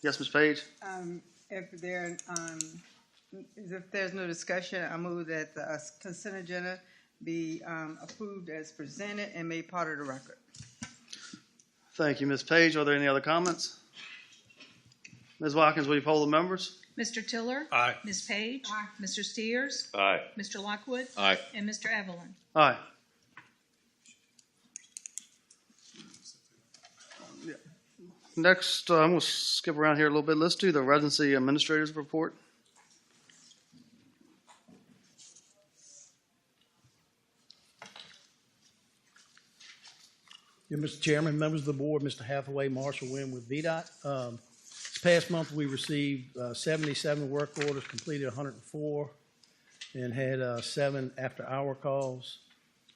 Yes, Ms. Page? If there's no discussion, I move that the consent agenda be approved as presented and made part of the record. Thank you, Ms. Page. Are there any other comments? Ms. Watkins, will you poll the members? Mr. Tiller? Aye. Ms. Page? Aye. Mr. Steers? Aye. Mr. Lockwood? Aye. And Mr. Evelyn? Aye. Next, I'm going to skip around here a little bit. Let's do the residency administrator's report. Yeah, Mr. Chairman, members of the board, Mr. Hathaway, Marshall Wynn with VDOT. This past month, we received 77 work orders, completed 104, and had 7 after-hour calls.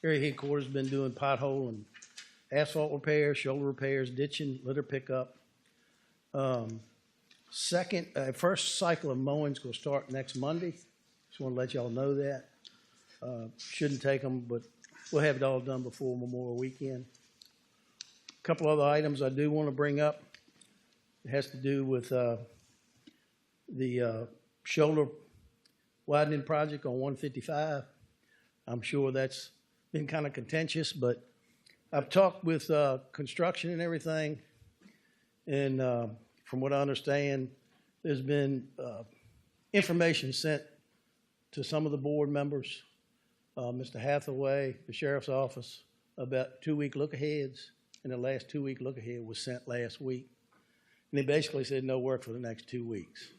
Area headquarters been doing pothole and asphalt repairs, shoulder repairs, ditching, litter pickup. First cycle of mowing is going to start next Monday. Just want to let y'all know that. Shouldn't take them, but we'll have it all done before Memorial Weekend. A couple other items I do want to bring up. It has to do with the shoulder widening project on 155. I'm sure that's been kind of contentious, but I've talked with construction and everything, and from what I understand, there's been information sent to some of the board members, Mr. Hathaway, the sheriff's office, about 2-week look-aheads, and the last 2-week look-ahead was sent last week. And they basically said no work for the next 2 weeks.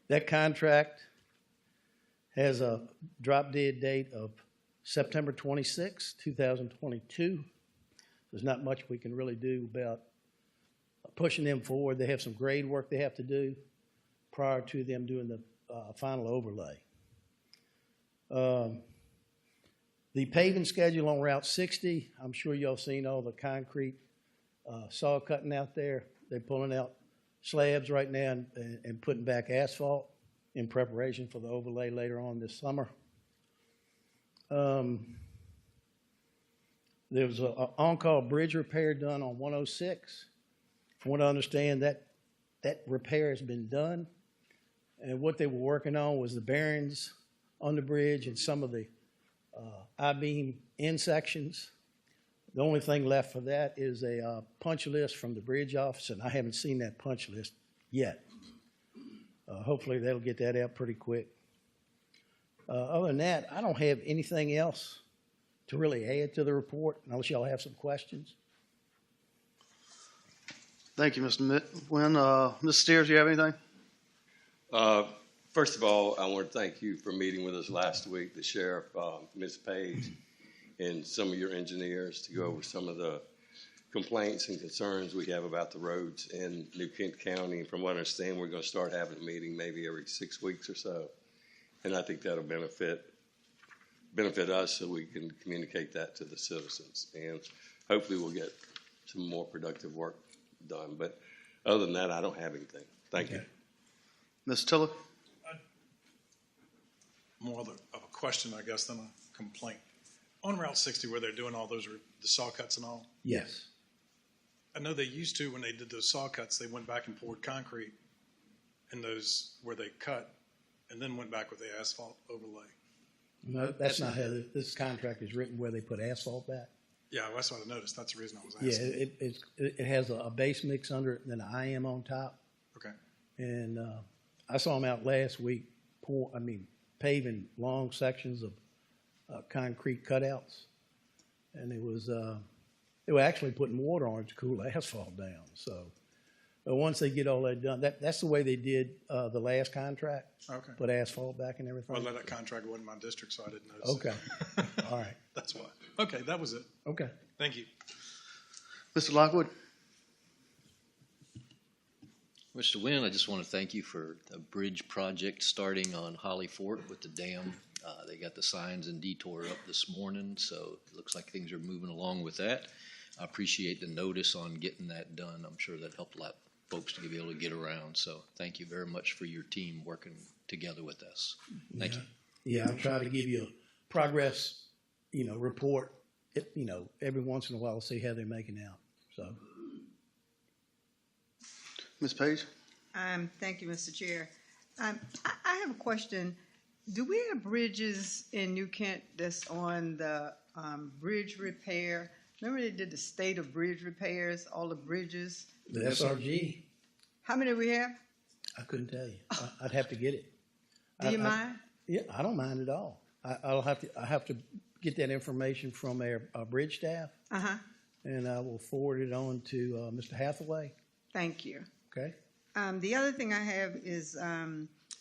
That contract has a drop-dead date of September 26, 2022. There's not much we can really do about pushing them forward. They have some grade work they have to do prior to them doing the final overlay. The paving schedule on Route 60, I'm sure y'all seen all the concrete saw cutting out there. They're pulling out slabs right now and putting back asphalt in preparation for the overlay later on this summer. There was an on-call bridge repair done on 106. From what I understand, that repair has been done. And what they were working on was the bearings on the bridge and some of the I-beam end sections. The only thing left for that is a punch list from the bridge office, and I haven't seen that punch list yet. Hopefully they'll get that out pretty quick. Other than that, I don't have anything else to really add to the report, unless y'all have some questions. Thank you, Mr. Wynn. Mr. Steers, do you have anything? First of all, I want to thank you for meeting with us last week, the sheriff, Ms. Page, and some of your engineers to go over some of the complaints and concerns we have about the roads in New Kent County. And from what I understand, we're going to start having a meeting maybe every 6 weeks or so. And I think that'll benefit us so we can communicate that to the citizens. And hopefully we'll get some more productive work done. But other than that, I don't have anything. Thank you. Ms. Tiller? More of a question, I guess, than a complaint. On Route 60, where they're doing all those the saw cuts and all, Yes. I know they used to, when they did those saw cuts, they went back and poured concrete in those where they cut, and then went back with the asphalt overlay. No, that's not how this contract is written, where they put asphalt back. Yeah, that's what I noticed. That's the reason I was Yeah, asking. it has a base mix under it and then an IM on top. Okay. And I saw them out last week paving long sections of concrete cutouts. And they were actually putting water on it to cool asphalt down. So once they get all that done, that's the way they did the last contract. Okay. Put asphalt back and everything. Well, that contract wasn't my district, so I didn't notice. Okay. All right. That's why. Okay, that was it. Okay. Thank you. Mr. Lockwood? Mr. Wynn, I just want to thank you for the bridge project starting on Holly Fort with the dam. They got the signs and detour up this morning, so it looks like things are moving along with that. I appreciate the notice on getting that done. I'm sure that helped a lot of folks to be able to get around. So thank you very much for your team working together with us. Thank you. Yeah, I'll try to give you a progress, report, every once in a while, see how they're making out. So. Ms. Page? Thank you, Mr. Chair. I have a question. Do we have bridges in New Kent that's on the bridge repair? Remember they did the state of bridge repairs, all the bridges? The SRG, How many do we have? I couldn't tell you. I'd have to get it. Do you mind? Yeah, I don't mind at all. I have to get that information from our bridge staff, Uh-huh. and I will forward it on to Mr. Hathaway. Thank you. Okay? The other thing I have is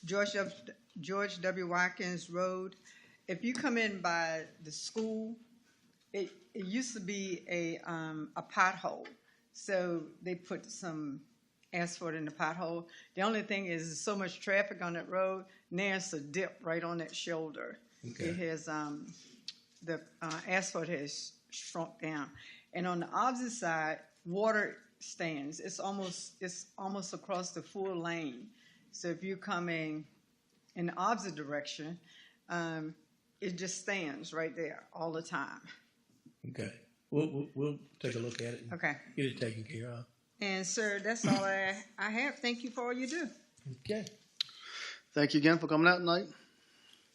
George W. Watkins Road. If you come in by the school, it used to be a pothole. So they put some asphalt in the pothole. The only thing is there's so much traffic on that road, now it's a dip right on that shoulder. Okay. It has, the asphalt has shrunk down. And on the opposite side, water stands. It's almost across the full lane. So if you're coming in the opposite direction, it just stands right there all the time. Okay. We'll take a look at it and Okay. get it taken care of. And sir, that's all I have. Thank you for all you do. Okay. Thank you again for coming out tonight.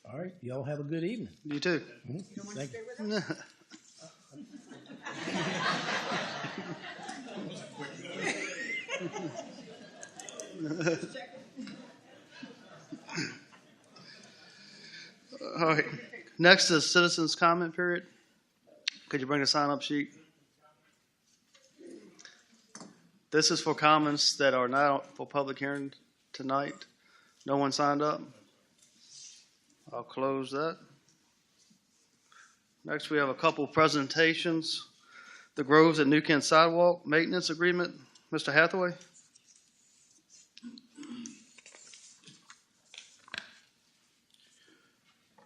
All right. Y'all have a good evening. You too. You want to Thank stay you. with us? All right. Next is citizens' comment period. Could you bring the sign-up sheet? This is for comments that are not for public hearing tonight. No one signed up. I'll close that. Next, we have a couple presentations. The Groves at New Kent Sidewalk Maintenance Agreement. Mr. Hathaway?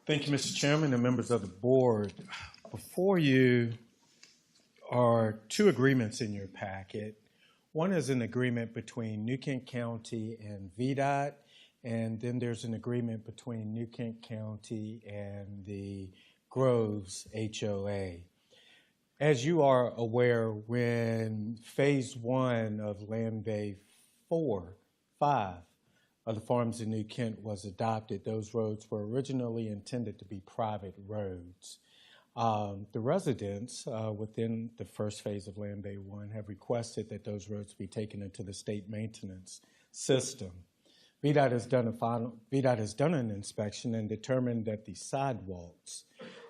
Thank you, Mr. Chairman and members of the board. Before you are two agreements in your packet. One is an agreement between New Kent County and VDOT, and then there's an agreement between New Kent County and the Groves HOA. As you are aware, when Phase 1 of Land Bay 5 of the Farms in New Kent was adopted, those roads were originally intended to be private roads. The residents within the first phase of Land Bay 1 have requested that those roads be taken into the state maintenance system. VDOT has done an inspection and determined that the sidewalks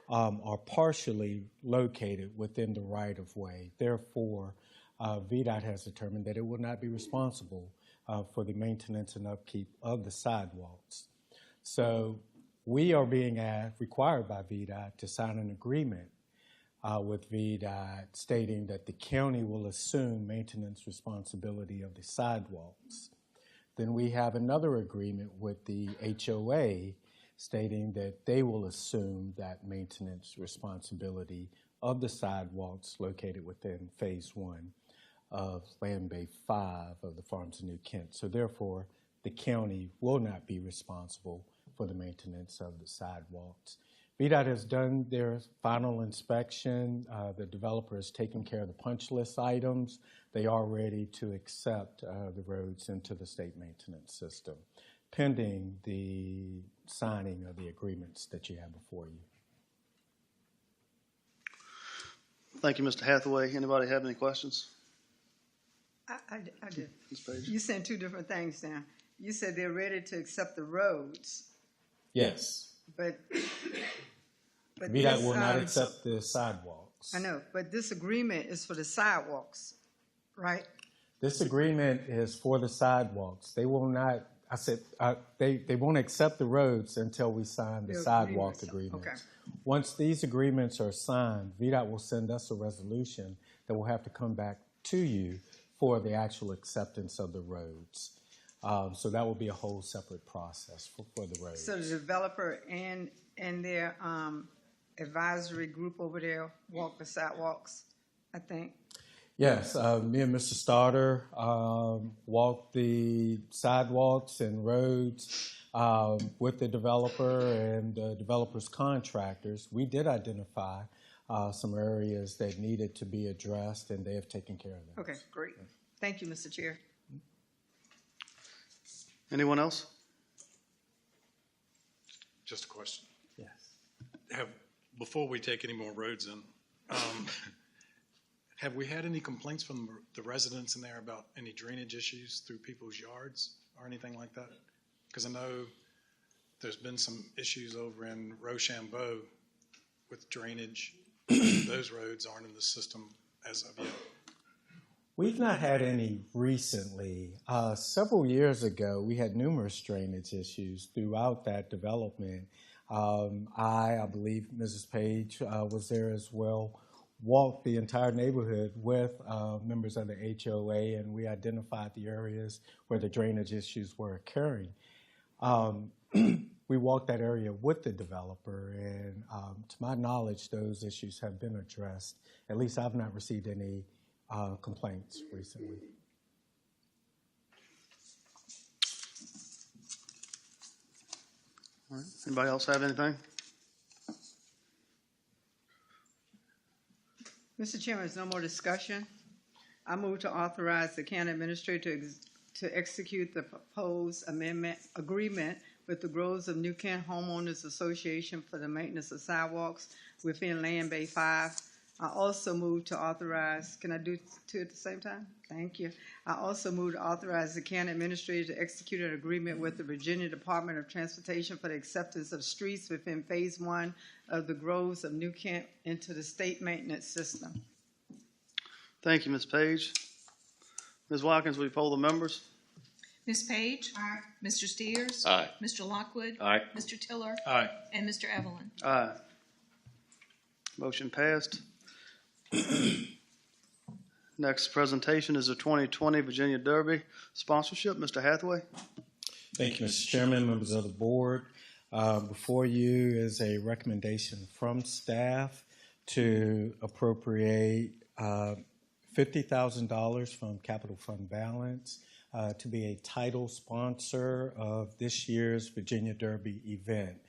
are partially located within the right-of-way. Therefore, VDOT has determined that it will not be responsible for the maintenance and upkeep of the sidewalks. So we are being required by VDOT to sign an agreement with VDOT stating that the county will assume maintenance responsibility of the sidewalks. Then we have another agreement with the HOA stating that they will assume that maintenance responsibility of the sidewalks located within Phase 1 of Land Bay 5 of the Farms in New Kent. So therefore, the county will not be responsible for the maintenance of the sidewalks. VDOT has done their final inspection. The developer has taken care of the punch list items. They are ready to accept the roads into the state maintenance system, pending the signing of the agreements that you have before you. Thank you, Mr. Hathaway. Anybody have any questions? I did. Ms. Page? You said two different things now. You said they're ready to accept the roads, Yes. but VDOT will not this, accept the sidewalks. I know, but this agreement is for the sidewalks, right? This agreement is for the sidewalks. They will not, I said, they won't accept the roads until we sign the sidewalk agreements. Okay. Once these agreements are signed, VDOT will send us a resolution that will have to come back to you for the actual acceptance of the roads. So that will be a whole separate process for the roads. So the developer and their advisory group over there walk the sidewalks, I think. Yes, me and Mr. Starter walked the sidewalks and roads with the developer and the developer's contractors. We did identify some areas that needed to be addressed, and they have taken care of that. Okay, great. Thank you, Mr. Chair. Anyone else? Just a question. Yes. Before we take any more roads in, have we had any complaints from the residents in there about any drainage issues through people's yards or anything like that? Because I know there's been some issues over in Rochambeau with drainage. Those roads aren't in the system as of yet. We've not had any recently. Several years ago, we had numerous drainage issues throughout that development. I believe Mrs. Page was there as well, walked the entire neighborhood with members of the HOA, and we identified the areas where the drainage issues were occurring. We walked that area with the developer, and to my knowledge, those issues have been addressed. At least I've not received any complaints recently. All right. Anybody else have anything? Mr. Chairman, there's no more discussion. I move to authorize the county administrator to execute the proposed agreement with the Groves of New Kent Homeowners Association for the maintenance of sidewalks within Land Bay 5. I also move to authorize, can I do two at the same time? Thank you. I also move to authorize the county administrator to execute an agreement with the Virginia Department of Transportation for the acceptance of streets within Phase 1 of the Groves of New Kent into the state maintenance system. Thank you, Ms. Page. Ms. Watkins, will you poll the members? Ms. Page? Aye. Mr. Steers? Aye. Mr. Lockwood? Aye. Mr. Tiller? Aye. And Mr. Evelyn? Aye. Motion passed. Next presentation is the 2020 Virginia Derby sponsorship. Mr. Hathaway. Thank you, Mr. Chairman, members of the board. Before you is a recommendation from staff to appropriate $50,000 from capital fund balance to be a title sponsor of this year's Virginia Derby event.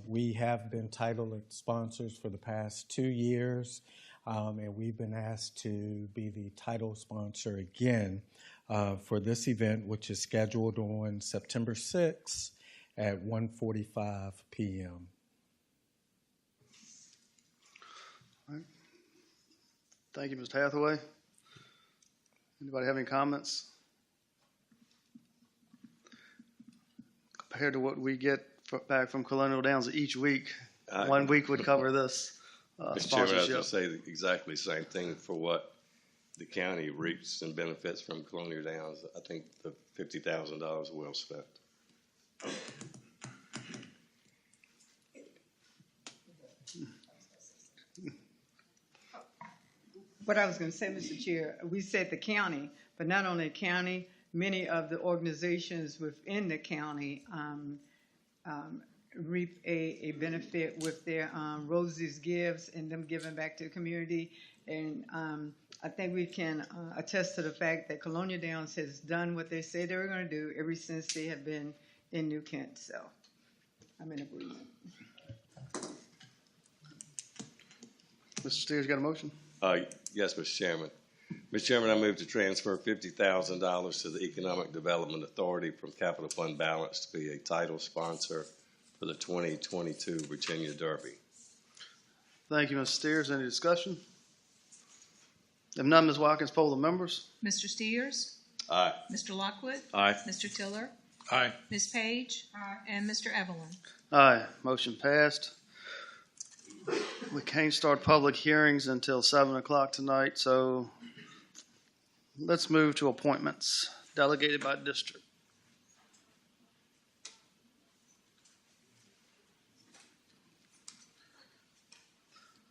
We have been title sponsors for the past 2 years, and we've been asked to be the title sponsor again for this event, which is scheduled on September 6th at 1:45 p.m. All right. Thank you, Mr. Hathaway. Anybody have any comments? Compared to what we get back from Colonial Downs each week, 1 week would cover this Mr. Chairman, I was sponsorship. going to say exactly the same thing for what the county reaps and benefits from Colonial Downs. I think the $50,000 is well spent. What I was going to say, Mr. Chair, we said the county, but not only the county, many of the organizations within the county reap a benefit with their Rosie's Gives and them giving back to the community. And I think we can attest to the fact that Colonial Downs has done what they said they were going to do ever since they have been in New Kent. So I'm in agreement. Mr. Steers, got a motion? Yes, Mr. Chairman. Mr. Chairman, I move to transfer $50,000 to the Economic Development Authority from Capital Fund Balance to be a title sponsor for the 2022 Virginia Derby. Thank you, Mr. Steers. Any discussion? If none, Ms. Watkins, poll the members. Mr. Steers? Aye. Mr. Lockwood? Aye. Mr. Tiller? Aye. Ms. Page? Aye. And Mr. Evelyn? Aye. Motion passed. We can't start public hearings until 7 o'clock tonight, so let's move to appointments delegated by district.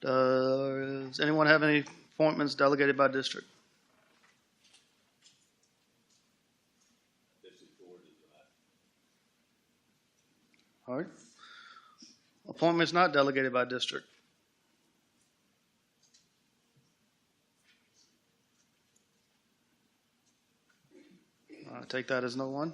Does anyone have any appointments delegated by district? All right. Appointments not delegated by district. I take that as no one.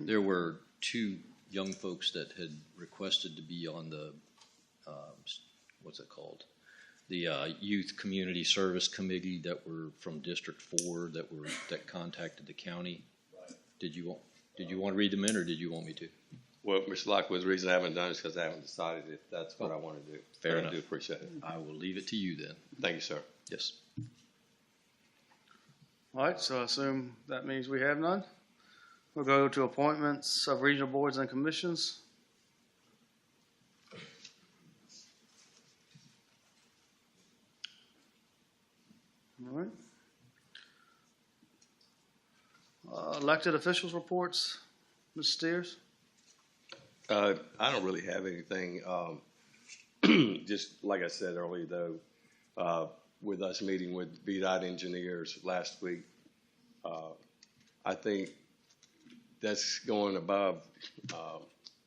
There were two young folks that had requested to be on the, what's it called? The Youth Community Service Committee that were from District 4 that contacted the county. Did you want to read them in, or did you want me to? Well, Mr. Lockwood, the reason I haven't done it is because I haven't decided if that's what I want to do. Fair But enough. I do appreciate it. I will leave it to you then. Thank you, sir. Yes. All right, so I assume that means we have none. We'll go to appointments of regional boards and commissions. All right. Elected officials reports, Ms. Steers? I don't really have anything. Just like I said earlier, though, with us meeting with VDOT engineers last week, I think that's going above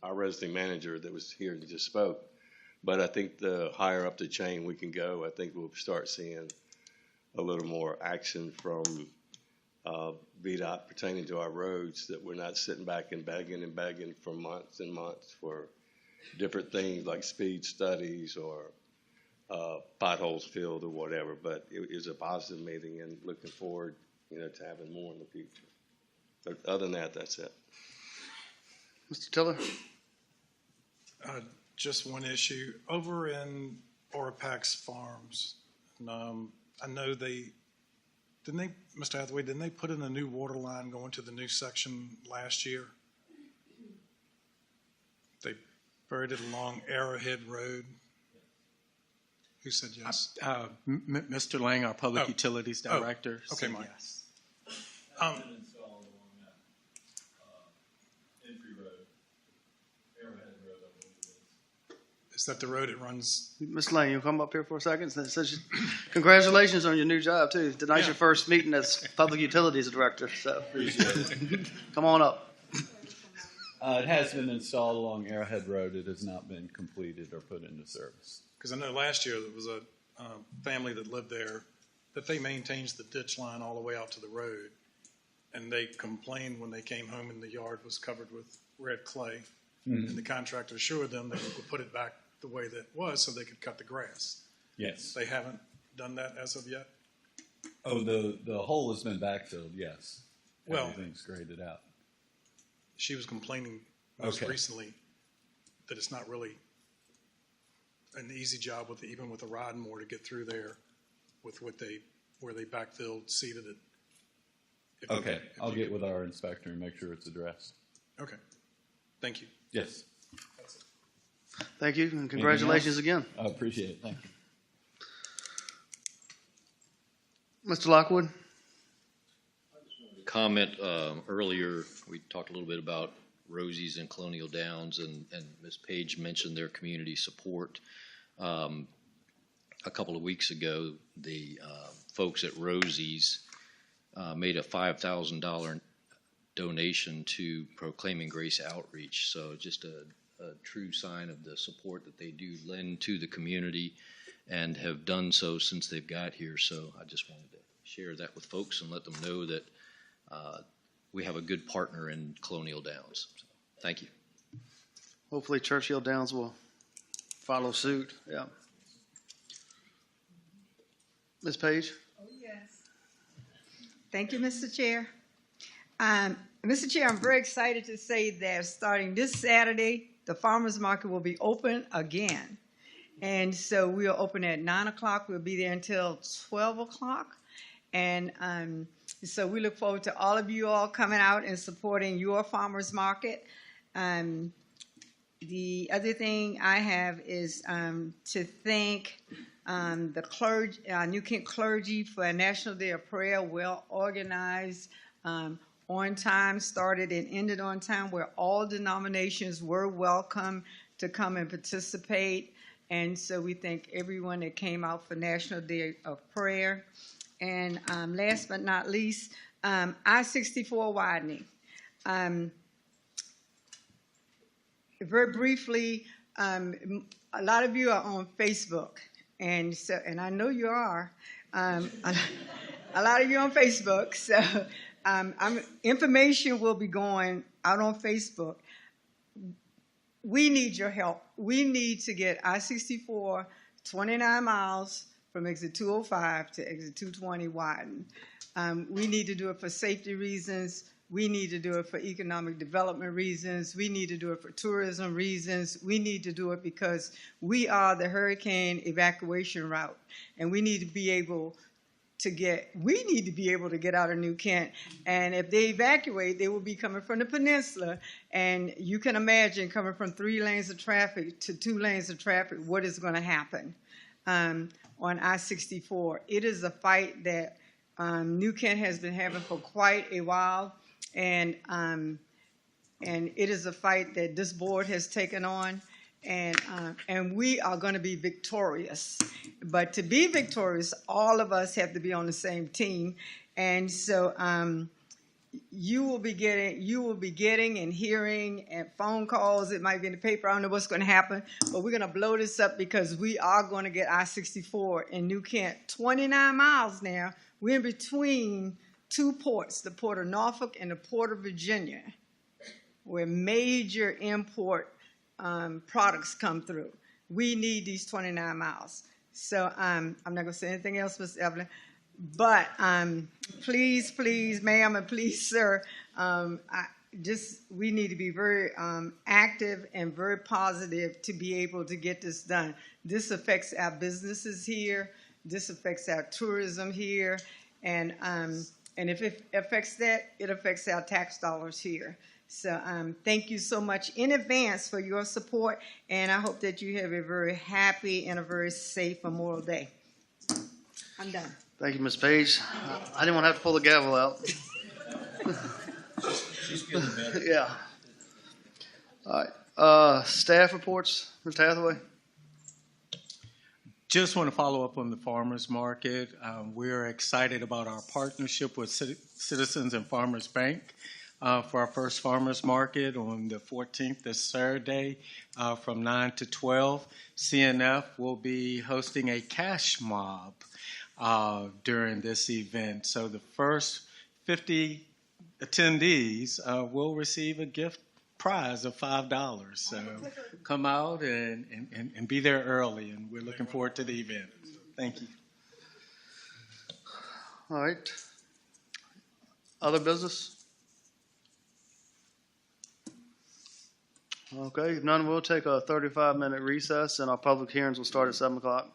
our resident manager that was here and just spoke. But I think the higher up the chain we can go, I think we'll start seeing a little more action from VDOT pertaining to our roads, that we're not sitting back and begging for months and months for different things like speed studies or potholes filled or whatever. But it was a positive meeting, and looking forward, to having more in the future. But other than that, that's it. Mr. Tiller? Just one issue over in Orapax Farms. And, I know Mr. Hathaway, didn't they put in a new water line going to the new section last year? They buried it along Arrowhead Road. Who said yes? Mr. Lang, our Public Utilities Director. Okay, said Mike. yes. Is that the road it runs? Ms. Lane, you'll come up here for a second? Congratulations on your new job, too. Tonight's your first meeting as Public Utilities Director, so come on up. It has been installed along Arrowhead Road. It has not been completed or put into service. Because I know last year there was a family that lived there, that they maintained the ditch line all the way out to the road. And they complained when they came home and the yard was covered with red clay. Mm-hmm. And the contractor assured them they would put it back the way that it was so they could cut the grass. Yes. They haven't done that as of yet? Oh, the hole has been backfilled, yes. Well, everything's graded out. She was complaining most recently that it's not really an easy job even with a rod and more to get through there with where they backfilled, seeded it. I'll get with our inspector and make sure it's addressed. Okay. Thank you. Yes. Thank you, and congratulations again. I appreciate it. Thank you. Mr. Lockwood? Comment earlier, we talked a little bit about Rosie's and Colonial Downs, and Ms. Page mentioned their community support. A couple of weeks ago, the folks at Rosie's made a $5,000 donation to Proclaiming Grace Outreach. So just a true sign of the support that they do lend to the community and have done so since they've got here. So I just wanted to share that with folks and let them know that we have a good partner in Colonial Downs. So, thank you. Hopefully Churchill Downs will follow suit. Yeah. Ms. Page? Oh, yes. Thank you, Mr. Chair. Mr. Chair, I'm very excited to say that starting this Saturday, the farmers market will be open again. And so we'll open at 9 o'clock. We'll be there until 12 o'clock. And so we look forward to all of you all coming out and supporting your farmers market. The other thing I have is to thank the clergy, New Kent clergy, for a National Day of Prayer, well organized, on time, started and ended on time, where all denominations were welcome to come and participate. And so we thank everyone that came out for National Day of Prayer. And last but not least, I-64 widening. Very briefly, a lot of you are on Facebook, and I know you are. A a lot of you on Facebook. So information will be going out on Facebook. We need your help. We need to get I-64 29 miles from exit 205 to exit 220 widened. We need to do it for safety reasons. We need to do it for economic development reasons. We need to do it for tourism reasons. We need to do it because we are the hurricane evacuation route, and we need to be able to get out of New Kent. And if they evacuate, they will be coming from the peninsula. And you can imagine coming from 3 lanes of traffic to 2 lanes of traffic, what is going to happen on I-64. It is a fight that New Kent has been having for quite a while. And it is a fight that this board has taken on, and we are going to be victorious. But to be victorious, all of us have to be on the same team. And so you will be getting and hearing and phone calls. It might be in the paper. I don't know what's going to happen, but we're going to blow this up because we are going to get I-64 in New Kent, 29 miles now. We're in between 2 ports, the Port of Norfolk and the Port of Virginia, where major import products come through. We need these 29 miles. So I'm not going to say anything else, Ms. Evelyn, but please, ma'am, and please, sir, we need to be very active and very positive to be able to get this done. This affects our businesses here. This affects our tourism here. And if it affects that, it affects our tax dollars here. So thank you so much in advance for your support, and I hope that you have a very happy and a very safe Memorial Day. I'm done. Thank you, Ms. Page. I didn't want to have to pull the gavel out. She's feeling better. Yeah. All right. Staff reports, Mr. Hathaway. Just want to follow up on the farmers market. We're excited about our partnership with Citizens and Farmers Bank for our first farmers market on the 14th, this Saturday, from 9 to 12. CNF will be hosting a cash mob during this event. So the first 50 attendees will receive a gift prize of $5. So come out and be there early, and we're looking forward to the event. Thank you. All right. Other business? Okay, if none, we'll take a 35-minute recess, and our public hearings will start at 7 o'clock.